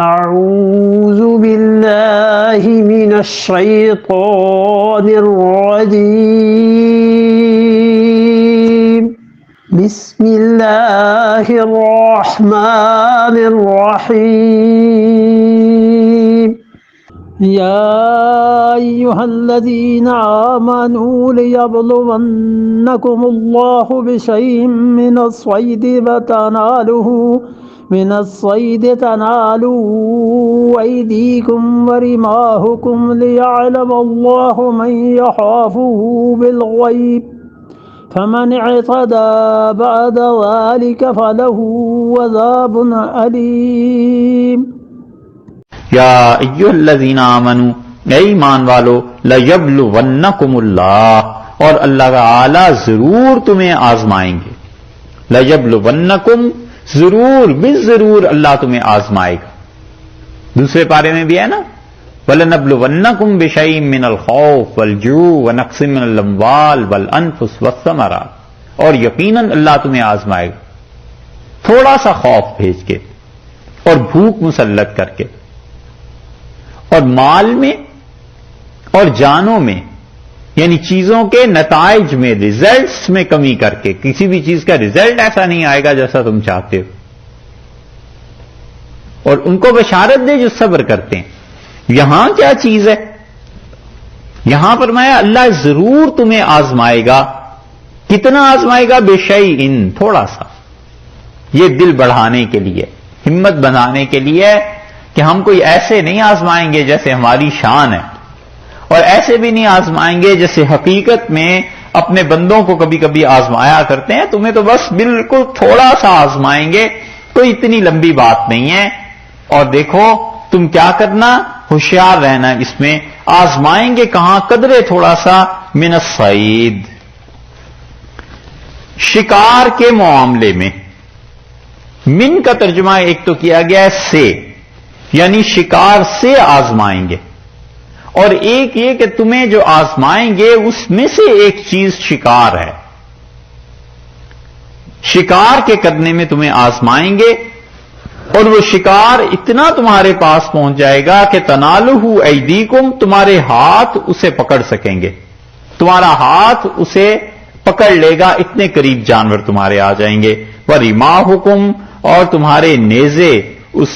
أعوذ بالله من الشيطان الرجيم بسم الله الرحمن الرحيم يا أيها الذين آمنوا ليبلونكم الله بشيء من الصيد تنالوا أيديكم ورماحكم ليعلم الله من يخافه بالغيب فمن اعتدى بعد ذلك فله عذاب أليم یا ایھا الذین آمنوا، اے ایمان والو، لیبلونکم اللہ، اور اللہ تعالی ضرور تمہیں آزمائیں گے. لیبلونکم، ضرور بالضرور اللہ تمہیں آزمائے گا. دوسرے پارے میں بھی ہے نا، وَلَنَبْلُوَنَّكُمْ بِشَيْءٍ مِّنَ الْخَوْفِ وَالْجُوعِ وَنَقْصٍ مِّنَ الْأَمْوَالِ وَالْأَنفُسِ وَالثَّمَرَاتِ، اور یقیناً اللہ تمہیں آزمائے گا تھوڑا سا خوف بھیج کے اور بھوک مسلط کر کے، اور مال میں اور جانوں میں، یعنی چیزوں کے نتائج میں، ریزلٹس میں کمی کر کے. کسی بھی چیز کا ریزلٹ ایسا نہیں آئے گا جیسا تم چاہتے ہو. اور ان کو بشارت دے جو صبر کرتے ہیں. یہاں کیا چیز ہے؟ یہاں فرمایا اللہ ضرور تمہیں آزمائے گا. کتنا آزمائے گا؟ بشیئن، تھوڑا سا. یہ دل بڑھانے کے لیے، ہمت بنانے کے لیے کہ ہم کوئی ایسے نہیں آزمائیں گے جیسے ہماری شان ہے، اور ایسے بھی نہیں آزمائیں گے جیسے حقیقت میں اپنے بندوں کو کبھی کبھی آزمایا کرتے ہیں. تمہیں تو بس بالکل تھوڑا سا آزمائیں گے، کوئی اتنی لمبی بات نہیں ہے. اور دیکھو تم کیا کرنا، ہوشیار رہنا اس میں. آزمائیں گے کہاں؟ قدرے تھوڑا سا، من الصید، شکار کے معاملے میں. من کا ترجمہ ایک تو کیا گیا ہے سے، یعنی شکار سے آزمائیں گے، اور ایک یہ کہ تمہیں جو آزمائیں گے اس میں سے ایک چیز شکار ہے. شکار کے کرنے میں تمہیں آزمائیں گے، اور وہ شکار اتنا تمہارے پاس پہنچ جائے گا کہ تنالہ ایدیکم، تمہارے ہاتھ اسے پکڑ سکیں گے. تمہارا ہاتھ اسے پکڑ لے گا، اتنے قریب جانور تمہارے آ جائیں گے. ورماحکم، اور تمہارے نیزے اس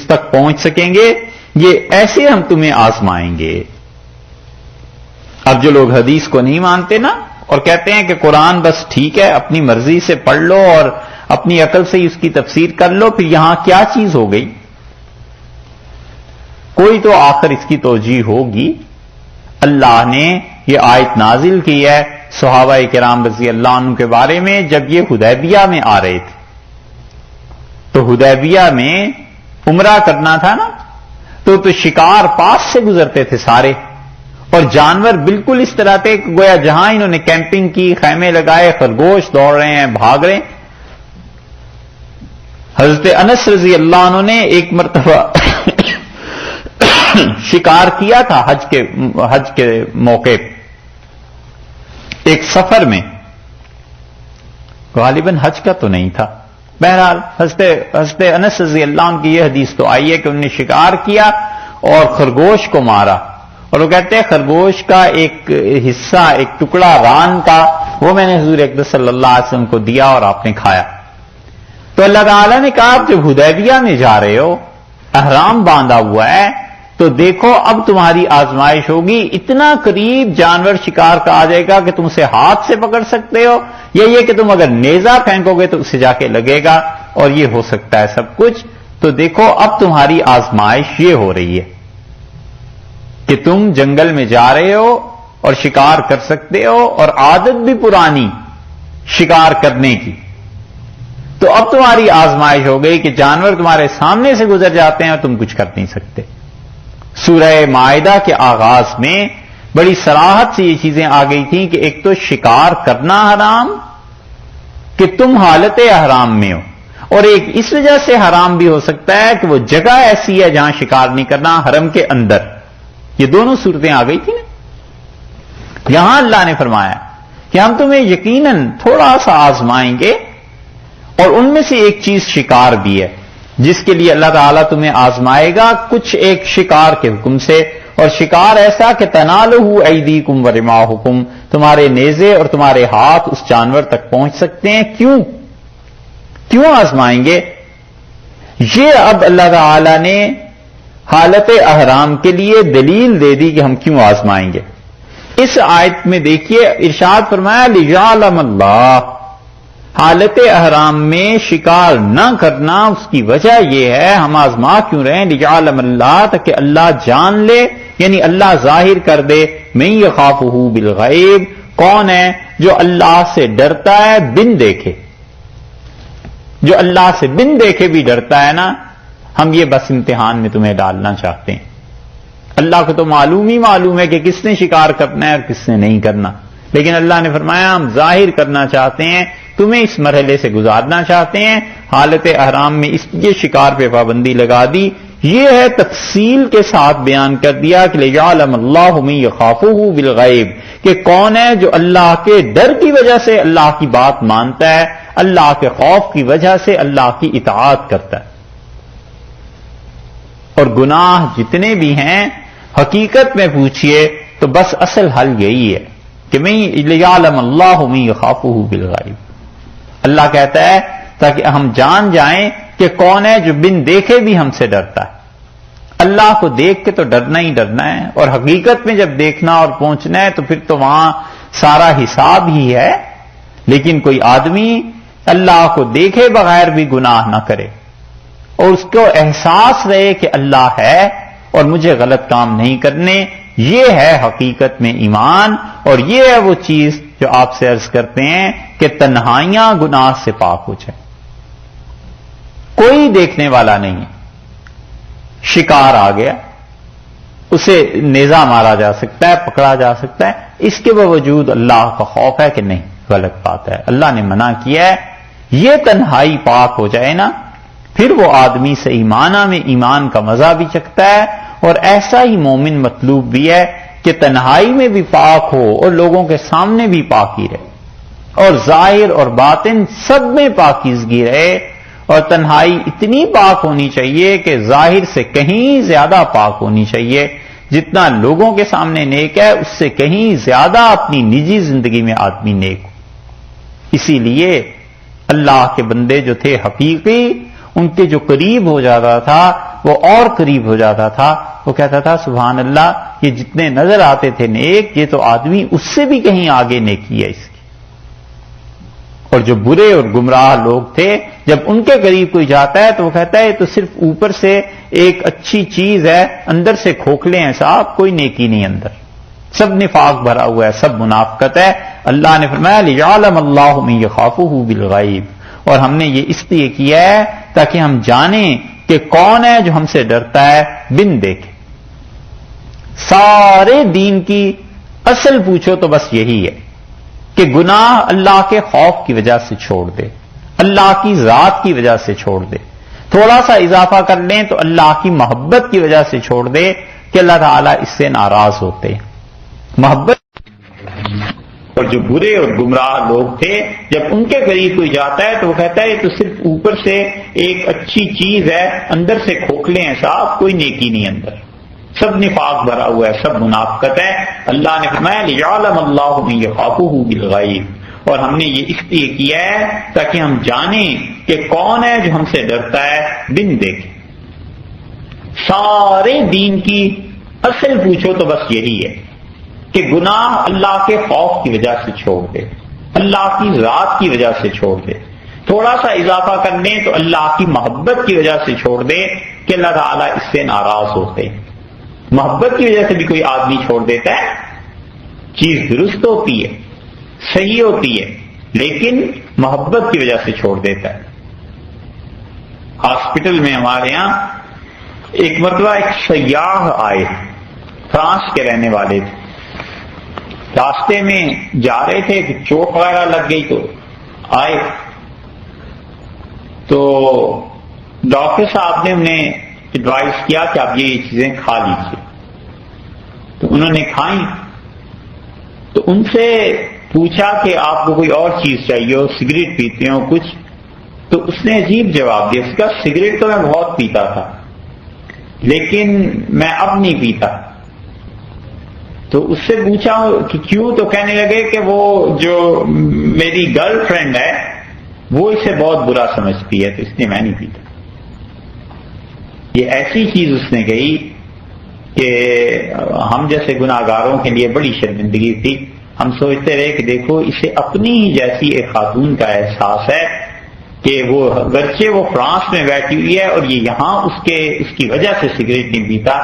تک پہنچ سکیں گے. یہ ایسے ہم تمہیں آزمائیں گے. اب جو لوگ حدیث کو نہیں مانتے نا، اور کہتے ہیں کہ قرآن بس ٹھیک ہے اپنی مرضی سے پڑھ لو اور اپنی عقل سے اس کی تفسیر کر لو، پھر یہاں کیا چیز ہو گئی؟ کوئی تو آخر اس کی توجیہ ہوگی. اللہ نے یہ آیت نازل کی ہے صحابہ کرام رضی اللہ عنہ کے بارے میں جب یہ حدیبیہ میں آ رہے تھے. تو حدیبیہ میں عمرہ کرنا تھا نا، تو شکار پاس سے گزرتے تھے سارے، اور جانور بالکل اس طرح تھے کہ گویا جہاں انہوں نے کیمپنگ کی، خیمے لگائے، خرگوش دوڑ رہے ہیں، بھاگ رہے ہیں. حضرت انس رضی اللہ عنہ نے ایک مرتبہ شکار کیا تھا حج کے موقع ایک سفر میں، غالباً حج کا تو نہیں تھا. بہرحال حضرت انس رضی اللہ عنہ کی یہ حدیث تو آئی ہے کہ انہوں نے شکار کیا اور خرگوش کو مارا. اور وہ کہتے ہیں خرگوش کا ایک حصہ، ایک ٹکڑا ران کا، وہ میں نے حضور اکرم صلی اللہ علیہ وسلم کو دیا اور آپ نے کھایا. تو اللہ تعالیٰ نے کہا جب حدیبیہ میں جا رہے ہو، احرام باندھا ہوا ہے، تو دیکھو اب تمہاری آزمائش ہوگی. اتنا قریب جانور شکار کا آ جائے گا کہ تم اسے ہاتھ سے پکڑ سکتے ہو، یا یہ کہ تم اگر نیزہ پھینکو گے تو اسے جا کے لگے گا، اور یہ ہو سکتا ہے سب کچھ. تو دیکھو اب تمہاری آزمائش یہ ہو رہی ہے کہ تم جنگل میں جا رہے ہو اور شکار کر سکتے ہو، اور عادت بھی پرانی شکار کرنے کی. تو اب تمہاری آزمائش ہو گئی کہ جانور تمہارے سامنے سے گزر جاتے ہیں اور تم کچھ کر نہیں سکتے. سورہ مائدہ کے آغاز میں بڑی صراحت سے یہ چیزیں آ گئی تھیں کہ ایک تو شکار کرنا حرام کہ تم حالت احرام میں ہو، اور ایک اس وجہ سے حرام بھی ہو سکتا ہے کہ وہ جگہ ایسی ہے جہاں شکار نہیں کرنا، حرم کے اندر. یہ دونوں صورتیں آ گئی تھیں نا. یہاں اللہ نے فرمایا کہ ہم تمہیں یقیناً تھوڑا سا آزمائیں گے، اور ان میں سے ایک چیز شکار بھی ہے. جس کے لیے اللہ تعالیٰ تمہیں آزمائے گا کچھ ایک شکار کے حکم سے، اور شکار ایسا کہ تنالہ ایدیکم ورماحکم، تمہارے نیزے اور تمہارے ہاتھ اس جانور تک پہنچ سکتے ہیں۔ کیوں آزمائیں گے؟ یہ اب اللہ تعالیٰ نے حالت احرام کے لیے دلیل دے دی کہ ہم کیوں آزمائیں گے۔ اس آیت میں دیکھیے ارشاد فرمایا لِيَعْلَمَ اللَّهُ، حالت احرام میں شکار نہ کرنا اس کی وجہ یہ ہے، ہم آزما کیوں رہے ہیں، لِيَعْلَمَ اللَّهُ، تاکہ اللہ جان لے، یعنی اللہ ظاہر کر دے، مَن يَخَافُهُ بِالْغَیب، کون ہے جو اللہ سے ڈرتا ہے بن دیکھے، جو اللہ سے بن دیکھے بھی ڈرتا ہے نا۔ ہم یہ بس امتحان میں تمہیں ڈالنا چاہتے ہیں، اللہ کو تو معلوم ہے کہ کس نے شکار کرنا ہے اور کس نے نہیں کرنا، لیکن اللہ نے فرمایا ہم ظاہر کرنا چاہتے ہیں، تمہیں اس مرحلے سے گزارنا چاہتے ہیں۔ حالت احرام میں اس لیے شکار پہ پابندی لگا دی، یہ ہے تفصیل کے ساتھ بیان کر دیا کہ لِيَعْلَمَ اللَّهُ مَن يَخَافُهُ بِالْغَیب، کہ کون ہے جو اللہ کے ڈر کی وجہ سے اللہ کی بات مانتا ہے، اللہ کے خوف کی وجہ سے اللہ کی اطاعت کرتا ہے۔ اور گناہ جتنے بھی ہیں حقیقت میں پوچھئے تو بس اصل حل یہی ہے کہ لِيَعْلَمَ اللَّهُ مَن يَخَافُهُ بِالْغَیب، اللہ کہتا ہے تاکہ ہم جان جائیں کہ کون ہے جو بن دیکھے بھی ہم سے ڈرتا ہے۔ اللہ کو دیکھ کے تو ڈرنا ہی ڈرنا ہے، اور حقیقت میں جب دیکھنا اور پہنچنا ہے تو پھر تو وہاں سارا حساب ہی ہے۔ لیکن کوئی آدمی اللہ کو دیکھے بغیر بھی گناہ نہ کرے اور اس کو احساس رہے کہ اللہ ہے اور مجھے غلط کام نہیں کرنے، یہ ہے حقیقت میں ایمان، اور یہ ہے وہ چیز جو آپ سے عرض کرتے ہیں کہ تنہائیاں گناہ سے پاک ہو جائیں، کوئی دیکھنے والا نہیں ہے۔ شکار آ گیا، اسے نیزہ مارا جا سکتا ہے، پکڑا جا سکتا ہے، اس کے باوجود اللہ کا خوف ہے کہ نہیں، غلط بات ہے، اللہ نے منع کیا ہے۔ یہ تنہائی پاک ہو جائے نا، پھر وہ آدمی صحیح معنی میں ایمان کا مزہ بھی چکھتا ہے، اور ایسا ہی مومن مطلوب بھی ہے کہ تنہائی میں بھی پاک ہو اور لوگوں کے سامنے بھی پاکی رہے، اور ظاہر اور باطن سب میں پاکیزگی رہے، اور تنہائی اتنی پاک ہونی چاہیے کہ ظاہر سے کہیں زیادہ پاک ہونی چاہیے، جتنا لوگوں کے سامنے نیک ہے اس سے کہیں زیادہ اپنی نجی زندگی میں آدمی نیک ہو۔ اسی لیے اللہ کے بندے جو تھے حقیقی، ان کے جو قریب ہو جاتا تھا وہ اور قریب ہو جاتا تھا، وہ کہتا تھا سبحان اللہ، یہ جتنے نظر آتے تھے نیک، یہ تو آدمی اس سے بھی کہیں آگے نیکی ہے اس کی۔ اور جو برے اور گمراہ لوگ تھے، جب ان کے قریب کوئی جاتا ہے تو وہ کہتا ہے تو صرف اوپر سے ایک اچھی چیز ہے، اندر سے کھوکھلے ہیں صاحب، کوئی نیکی نہیں اندر، سب نفاق بھرا ہوا ہے، سب منافقت ہے۔ اللہ نے فرمایا لِيَعْلَمَ اللَّهُ مَن يَخَافُهُ بِالْغَیب، اور ہم نے یہ اس لیے کیا ہے تاکہ ہم جانیں کہ کون ہے جو ہم سے ڈرتا ہے بن دیکھے۔ سارے دین کی اصل پوچھو تو بس یہی ہے کہ گناہ اللہ کے خوف کی وجہ سے چھوڑ دے، اللہ کی ذات کی وجہ سے چھوڑ دے، تھوڑا سا اضافہ کر لیں تو اللہ کی محبت کی وجہ سے چھوڑ دے کہ اللہ تعالیٰ اس سے ناراض ہوتے ہیں۔ محبت، اور جو برے اور گمراہ لوگ تھے جب ان کے قریب کوئی جاتا ہے تو وہ کہتا ہے تو صرف اوپر سے ایک اچھی چیز ہے، اندر سے کھوکھلے ہیں صاحب، کوئی نیکی نہیں اندر، سب نفاق بھرا ہوا ہے، سب منافقت ہے۔ اللہ نے فرمایا لِيَعْلَمَ اللَّهُ مَن يَخَافُهُ بِالْغَیب، اور ہم نے یہ اس لیے کیا ہے تاکہ ہم جانیں کہ کون ہے جو ہم سے ڈرتا ہے بن دیکھے۔ سارے دین کی اصل پوچھو تو بس یہی ہے کہ گناہ اللہ کے خوف کی وجہ سے چھوڑ دے، اللہ کی ذات کی وجہ سے چھوڑ دے، تھوڑا سا اضافہ کر لیں تو اللہ کی محبت کی وجہ سے چھوڑ دے کہ اللہ تعالیٰ اس سے ناراض ہوتے ہیں۔ محبت کی وجہ سے بھی کوئی آدمی چھوڑ دیتا ہے، چیز درست ہوتی ہے، صحیح ہوتی ہے، لیکن محبت کی وجہ سے چھوڑ دیتا ہے۔ ہاسپٹل میں ہمارے ہاں ایک مرتبہ ایک سیاح آئے، فرانس کے رہنے والے تھے، راستے میں جا رہے تھے کہ چوٹ وغیرہ لگ گئی تو آئے، تو ڈاکٹر صاحب نے انہیں ایڈوائز کیا کہ آپ یہ چیزیں کھا لیجیے، تو انہوں نے کھائیں، تو ان سے پوچھا کہ آپ کو کوئی اور چیز چاہیے ہو، سگریٹ پیتے ہو کچھ، تو اس نے عجیب جواب دیا، اس کا سگریٹ تو میں بہت پیتا تھا لیکن میں اب نہیں پیتا۔ تو اس سے پوچھا کہ کیوں؟ تو کہنے لگے کہ وہ جو میری گرل فرینڈ ہے وہ اسے بہت برا سمجھتی ہے تو اس لیے میں نہیں پیتا۔ یہ ایسی چیز اس نے کہی کہ ہم جیسے گناہگاروں کے لیے بڑی شرمندگی تھی۔ ہم سوچتے رہے کہ دیکھو اسے اپنی ہی جیسی ایک خاتون کا احساس ہے کہ وہ اگرچہ وہ فرانس میں بیٹھی ہوئی ہے اور یہ یہاں اس کی وجہ سے سگریٹ نہیں پیتا۔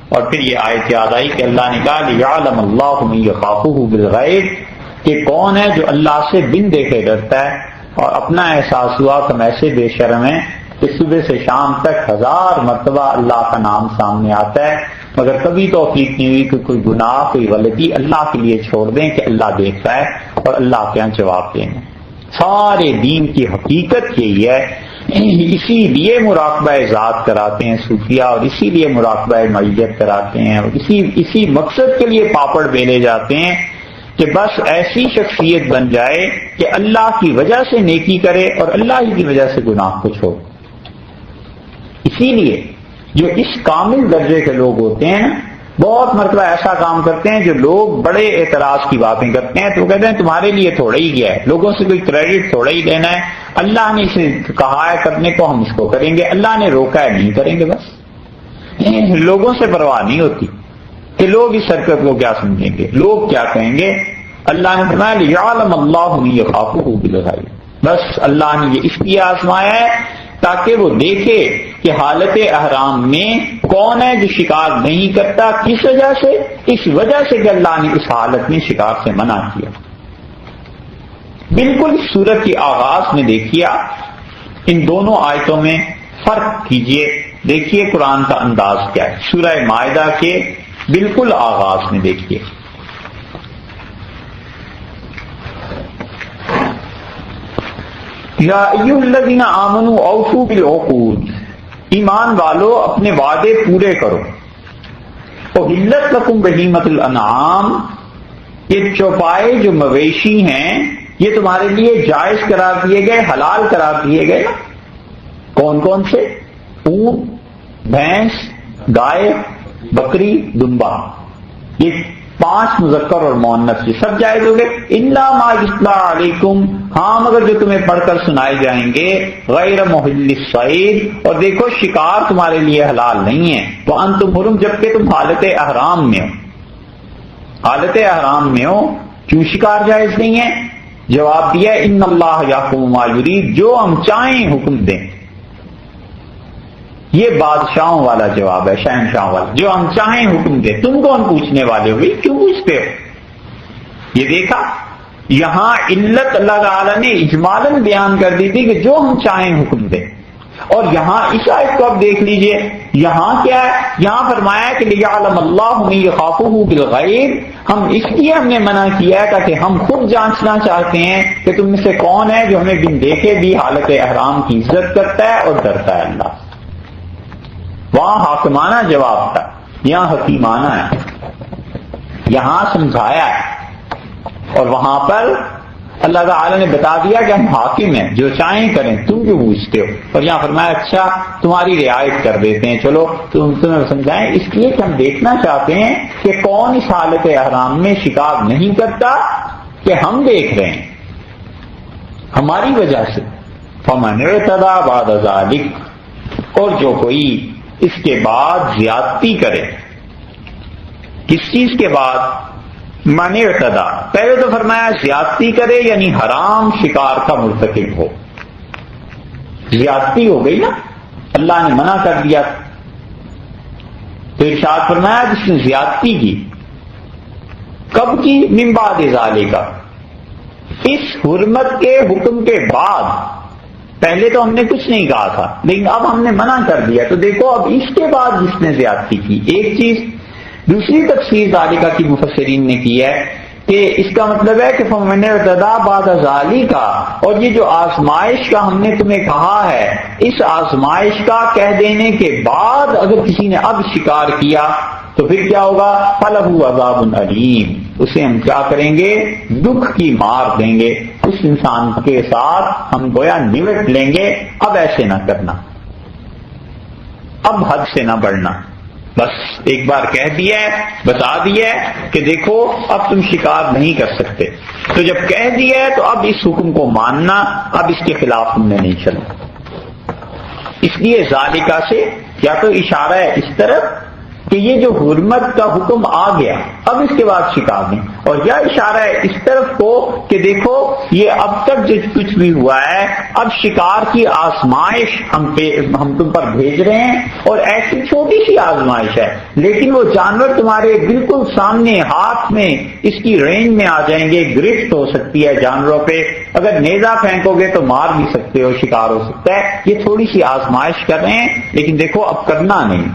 اور پھر یہ آیت یاد آئی کہ اللہ نے کہا لِيَعْلَمَ اللَّهُ مَن يَخَافُهُ بِالْغَيْبِ، کہ کون ہے جو اللہ سے بن دیکھے ڈرتا ہے۔ اور اپنا احساس ہوا کہ ہم ایسے بے شرم ہیں کہ صبح سے شام تک 1000 مرتبہ اللہ کا نام سامنے آتا ہے مگر کبھی توفیق نہیں ہوئی کہ کوئی گناہ کوئی غلطی اللہ کے لیے چھوڑ دیں کہ اللہ دیکھتا ہے اور اللہ کے یہاں جواب دیں گے۔ سارے دین کی حقیقت یہی ہے، اسی لیے مراقبہ ذات کراتے ہیں صوفیہ، اور اسی لیے مراقبہ معیت کراتے ہیں، اور اسی مقصد کے لیے پاپڑ بیلے جاتے ہیں کہ بس ایسی شخصیت بن جائے کہ اللہ کی وجہ سے نیکی کرے اور اللہ ہی کی وجہ سے گناہ کو چھوڑے۔ اسی لیے جو اس کامل درجے کے لوگ ہوتے ہیں نا، بہت مرتبہ ایسا کام کرتے ہیں جو لوگ بڑے اعتراض کی باتیں کرتے ہیں تو وہ کہتے ہیں تمہارے لیے تھوڑا ہی گیا ہے، لوگوں سے کوئی کریڈٹ تھوڑا ہی لینا ہے، اللہ نے اسے کہا ہے کرنے کو ہم اس کو کریں گے، اللہ نے روکا ہے نہیں کریں گے۔ بس لوگوں سے پرواہ نہیں ہوتی کہ لوگ اس حرکت کو کیا سمجھیں گے، لوگ کیا کہیں گے۔ اللہ نے فرمایا لِيَعْلَمَ اللَّهُ مَن يَخَافُهُ بِالْغَيْبِ، بس اللہ نے یہ اس لیے آزمایا ہے تاکہ وہ دیکھے کہ حالت احرام میں کون ہے جو شکار نہیں کرتا۔ کس وجہ سے؟ اس وجہ سے کہ اللہ نے اس حالت میں شکار سے منع کیا۔ بالکل اس سورت کی آغاز میں دیکھیے، ان دونوں آیتوں میں فرق کیجئے، دیکھیے قرآن کا انداز کیا ہے۔ سورہ مائدہ کے بالکل آغاز میں دیکھیے، یا ایھا الذین آمنوا اوفوا بالعقود، ایمان والو اپنے وعدے پورے کرو۔ احلت لکم بہیمۃ الانعام، یہ چوپائے جو مویشی ہیں یہ تمہارے لیے جائز قرار دیے گئے، حلال قرار دیے گئے۔ کون کون سے؟ اونٹ، بھینس، گائے، بکری، دمبا، یہ 5 مذکر اور مؤنث یہ سب جائز ہو گئے۔ الا ما یتلی علیکم، ہاں مگر جو تمہیں پڑھ کر سنائے جائیں گے، غیر محل الصید، اور دیکھو شکار تمہارے لیے حلال نہیں ہے، وانتم حرم، جبکہ تم حالت احرام میں ہو۔ حالت احرام میں ہو کیوں شکار جائز نہیں ہے؟ جواب دیا ان اللہ یحکم ما یرید، جو ہم چاہیں حکم دیں۔ یہ بادشاہوں والا جواب ہے، شہنشاہوں والا، جو ہم چاہیں حکم دیں۔ تم کون پوچھنے والے ہو؟ کیوں پوچھتے ہو؟ یہ دیکھا یہاں علت اللہ تعالی نے اجمالاً بیان کر دی تھی کہ جو ہم چاہیں حکم دیں، اور یہاں اس آیت کو اب دیکھ لیجئے، یہاں کیا ہے؟ یہاں فرمایا کہ لِيَعْلَمَ اللَّهُ مَن يَخَافُهُ بِالْغَيْبِ، ہم اس لیے ہم نے منع کیا ہے تاکہ ہم خود جانچنا چاہتے ہیں کہ تم میں سے کون ہے جو ہمیں بن دیکھے بھی حالت احرام کی عزت کرتا ہے اور ڈرتا ہے اللہ سے۔ وہاں حاکمانہ جواب تھا، یہاں حکیمانہ ہے، یہاں سمجھایا ہے، اور وہاں پر اللہ تعالی نے بتا دیا کہ ہم حاکم ہیں، جو چاہیں کریں، تم کیوں پوچھتے ہو؟ اور یہاں فرمایا اچھا تمہاری رعایت کر دیتے ہیں، چلو تمہیں سمجھائیں، اس لیے کہ ہم دیکھنا چاہتے ہیں کہ کون اس حالت احرام میں شکار نہیں کرتا کہ ہم دیکھ رہے ہیں ہماری وجہ سے۔ فمن اعتدی بعد ذلک، اور جو کوئی اس کے بعد زیادتی کرے، کس چیز کے بعد؟ من اعتدی، پہلے تو فرمایا زیادتی کرے یعنی حرام شکار کا مرتکب ہو، زیادتی ہو گئی نا، اللہ نے منع کر دیا، تو ارشاد فرمایا جس نے زیادتی کی، کب کی؟ من بعد ذالک، اس حرمت کے حکم کے بعد۔ پہلے تو ہم نے کچھ نہیں کہا تھا لیکن اب ہم نے منع کر دیا، تو دیکھو اب اس کے بعد جس نے زیادتی کی، ایک چیز۔ دوسری تفسیر ذالکہ کی مفسرین نے کی ہے کہ اس کا مطلب ہے کہ فمن ارتدى بعد ذلك، اور یہ جو آزمائش کا ہم نے تمہیں کہا ہے، اس آزمائش کا کہہ دینے کے بعد اگر کسی نے اب شکار کیا تو پھر کیا ہوگا؟ فَلَهُ عَذَابٌ أَلِيمٌ، اسے ہم کیا کریں گے؟ دکھ کی مار دیں گے، اس انسان کے ساتھ ہم گویا نمٹ لیں گے، اب ایسے نہ کرنا، اب حد سے نہ بڑھنا، بس ایک بار کہہ دیا ہے، بتا دیا ہے کہ دیکھو اب تم شکار نہیں کر سکتے، تو جب کہہ دیا ہے تو اب اس حکم کو ماننا، اب اس کے خلاف تم نے نہیں چلنا۔ اس لیے ذالکہ سے یا تو اشارہ ہے اس طرف کہ یہ جو حرمت کا حکم آ گیا اب اس کے بعد شکار نہیں، اور یا اشارہ ہے اس طرف کو کہ دیکھو یہ اب تک جو کچھ بھی ہوا ہے اب شکار کی آزمائش ہم تم پر بھیج رہے ہیں، اور ایسی چھوٹی سی آزمائش ہے لیکن وہ جانور تمہارے بالکل سامنے ہاتھ میں اس کی رینج میں آ جائیں گے، گرفت ہو سکتی ہے جانوروں پہ، اگر نیزہ پھینکو گے تو مار بھی سکتے ہو، شکار ہو سکتا ہے، یہ تھوڑی سی آزمائش کر رہے ہیں لیکن دیکھو اب کرنا نہیں۔